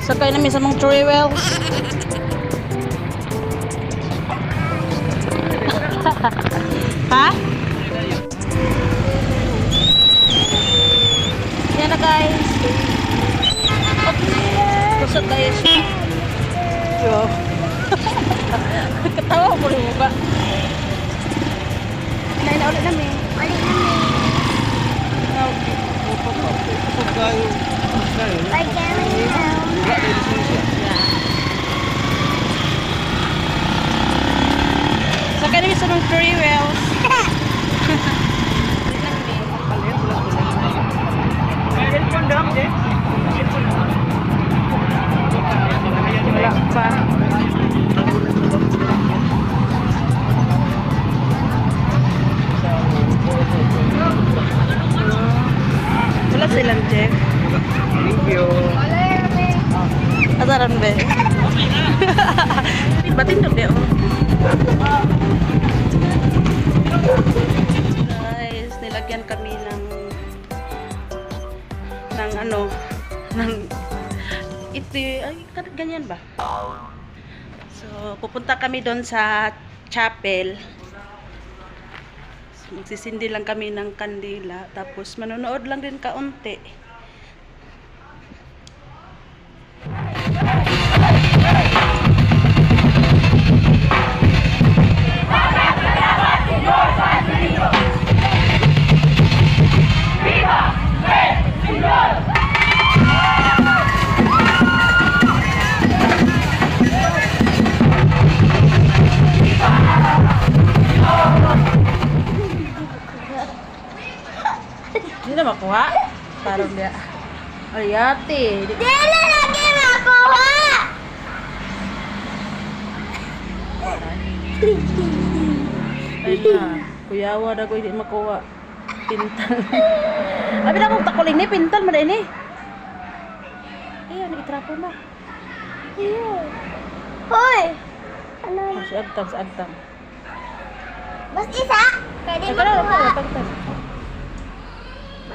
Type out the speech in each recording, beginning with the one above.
Sakay namin sa mga three wheels. Ha? Yan na guys. Kusog guys. Yo. Ketawa mo rin ba? Nain na ulit namin. Balik namin. Kusog kayo. Balik namin now. Sakay namin sa mga three wheels. Wala pa. Wala silang check. Thank you. Asaran ba? Batin dong dia. Guys, nilagyan kami ng ano, ng ito, ay, ganyan ba? So, pupunta kami doon sa chapel. So, magsisindi lang kami ng kandila. Tapos, manonood lang din kaunti. Hindi na makuha. Parang dia. Ay, ate. Dili lagi makuha! Ay na. Kuyawa na ko hindi makuha. Pintal. Abi na kung takuling ni pintal man ini. Ayan, itrapo na. Hoy! Ano? Si agtang, si agtang. Mas isa? Pwede Ay, kana, makuha. pagtan.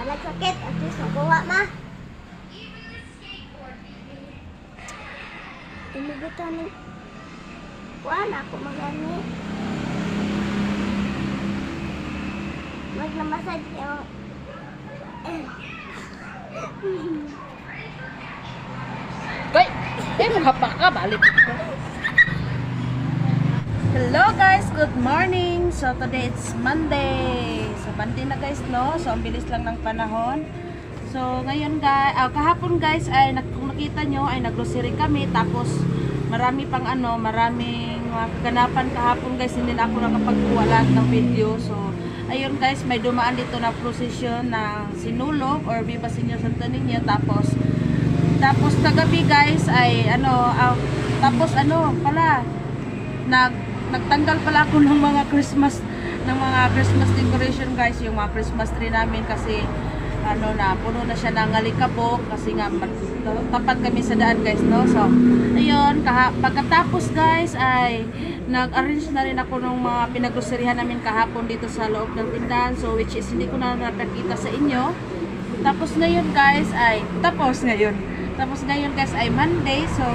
Balag sakit. At least makuha, ma. Tinibutan ni... Kuha na ako magani. Maglamasad yung... Koy! Maghapak ka, balik ka. Hello guys, good morning. So today it's Monday. So Monday na guys, no? So ang bilis lang ng panahon. So ngayon guys, kahapon guys ay kung nakita nyo ay naggrocery kami, tapos marami pang maraming mga kaganapan kahapon guys, hindi na ako nakapagkuha lahat ng video. So ayun guys, may dumaan dito na procession ng Sinulog or Viva Señor Santo Niño, tapos kagabi guys ay tapos pala nagtanggal pala ako ng mga Christmas decoration guys, yung mga Christmas tree namin, kasi na puno na siya ng alikabok kasi nga tapat kami sa daan guys, no. So ayun, pagkatapos guys ay nag-arrange na rin ako ng mga pinaggroceryhan namin kahapon dito sa loob ng tindahan, so which is hindi ko na napakita sa inyo. Tapos ngayon guys ay Monday, so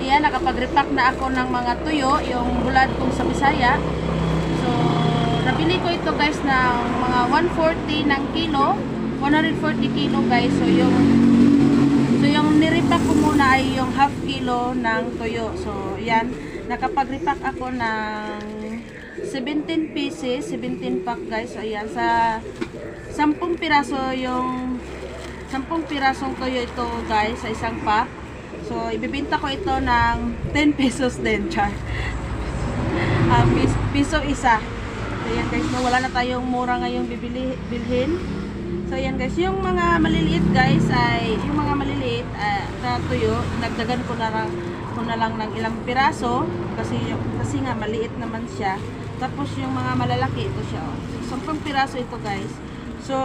ayan, nakapag-repack na ako ng mga tuyo, yung bulad kong sa Bisaya. So nabili ko ito guys ng mga 140 ng kilo, 140 kilo guys. So yung nirepack ko muna ay yung half kilo ng tuyo. So yan, nakapag-repack ako ng 17 pieces, 17 pack guys. So ayan, sa 10 piraso yung 10 pirasong tuyo ito guys sa isang pack. So ibibenta ko ito ng 10 pesos din, char. Piso isa. So yan guys, no, wala na tayong mura ngayong bilhin. So yan guys, yung mga maliliit guys ay yung mga maliliit na tuyo, nagdagan ko na lang ng ilang piraso kasi nga maliit naman siya. Tapos yung mga malalaki, ito siya, 10 piraso ito guys. So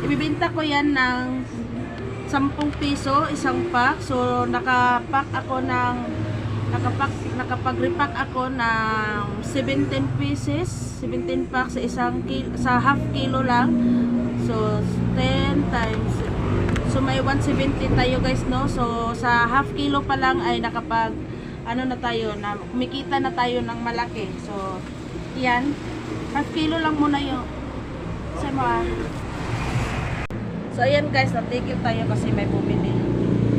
ibibenta ko yan ng 10 piso isang pack. So nakapag-repack ako ng 17 pieces, 17 pack sa half kilo lang. So 10 times So may 170 tayo guys, no? So sa half kilo pa lang ay nakapag ano na tayo, na kumikita na tayo ng malaki. So yan, half kilo lang muna yung sa mga. So ayan guys, natigil tayo kasi may bumili.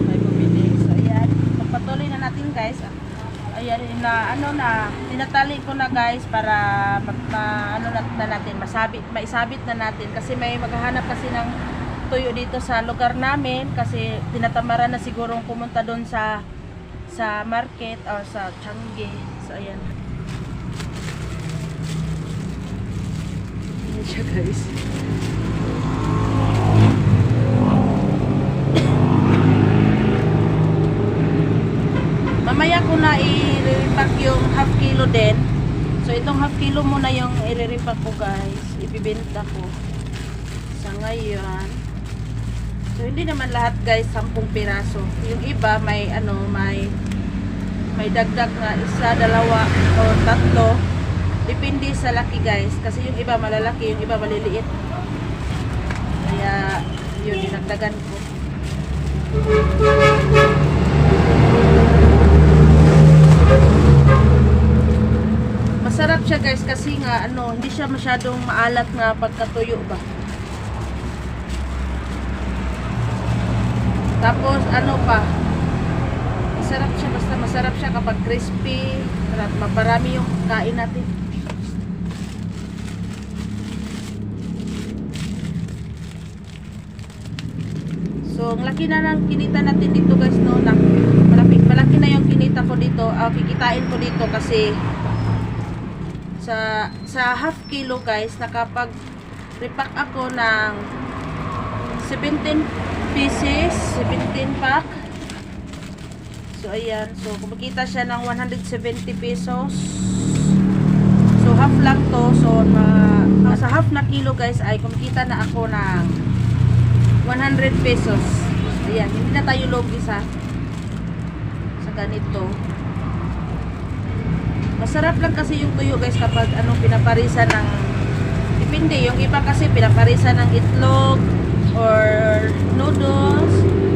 May bumili. So ayan, pagpatuloy na natin guys. Ayan na ano na, tinatali ko na guys para ano na natin, maisabit na natin kasi may maghahanap kasi ng tuyo dito sa lugar namin kasi tinatamaran na sigurong pumunta doon sa market or sa Changi. So ayan. Ayan siya guys. Mamaya ko na i-repack yung half kilo din. So itong half kilo muna yung i-repack ko guys. Ibibenta ko. Sa ngayon. So hindi naman lahat guys 10 piraso. Yung iba may ano, may dagdag na isa, dalawa o tatlo. Depende sa laki guys. Kasi yung iba malalaki, yung iba maliliit. Kaya yun dinagdagan ko. Masarap siya guys kasi nga ano, hindi siya masyadong maalat nga pagkatuyo ba. Tapos ano pa, masarap siya, basta masarap siya kapag crispy, maparami yung kain natin. So ang laki na ng kinita natin dito guys, no, na malaki na yung kinita ko dito, kikitain ko dito kasi sa half kilo guys, nakapag repack ako ng 17 pieces, 17 pack. So ayan, so kumikita siya ng 170 pesos. So half lang to. So sa half na kilo guys ay kumikita na ako ng 100 pesos. Ayan, hindi na tayo logi sa ganito. Masarap lang kasi yung tuyo guys kapag ano, pinaparisan ng, depende, yung iba kasi pinaparisan ng itlog or noodles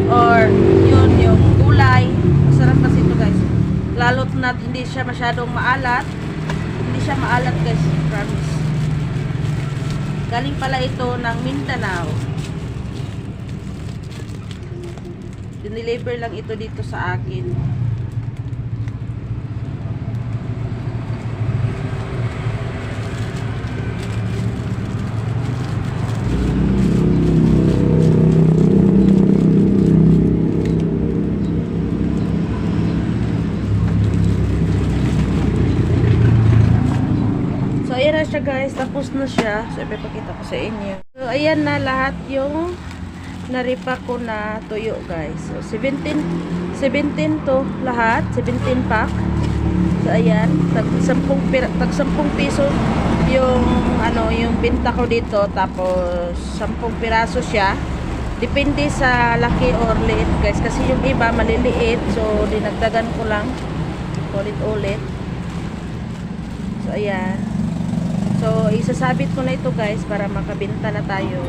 or yun, yung gulay. Masarap kasi ito guys, lalo't na hindi siya masyadong maalat. Hindi siya maalat guys, promise. Galing pala ito ng Mindanao. Dineliver lang ito dito sa akin. Ayan na siya guys, tapos na siya. So ipapakita ko sa inyo. So ayan na lahat yung naripa ko na tuyo guys. So 17 to lahat, 17 pack. So ayan, tag 10 piso yung ano, yung benta ko dito, tapos 10 piraso siya. Depende sa laki or liit guys, kasi yung iba maliliit, so dinagdagan ko lang ulit-ulit. So ayan. So, isasabit ko na ito guys para makabenta na tayo.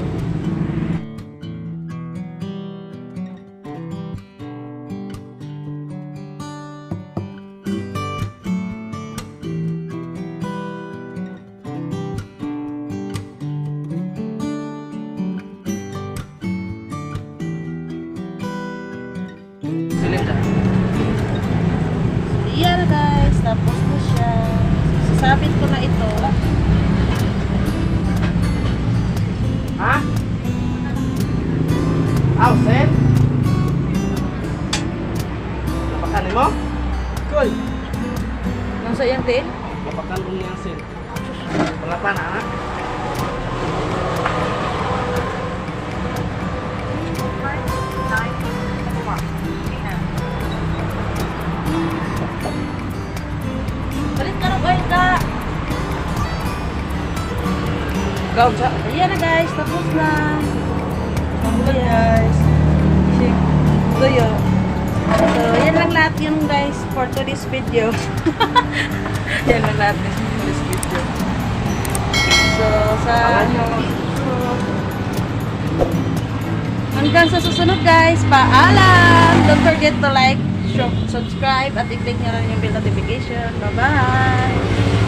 So, yan guys. Tapos na siya. Isasabit ko na ito. Ha? Aw, Sen? Napakanin mo? Cool. Nang sa yan din? Napakanin mo niya, Sen. Wala pa na, ha? Balik ka rin, oil ka! Ayan na guys, tapos na. Tapos guys. Tuyo. So, yan lang lahat yung guys for today's video. Yan lang lahat guys for today's video. So, sa hanggang sa susunod guys. Paalam! Don't forget to like, subscribe, at i-click nyo rin yung bell notification. Bye-bye!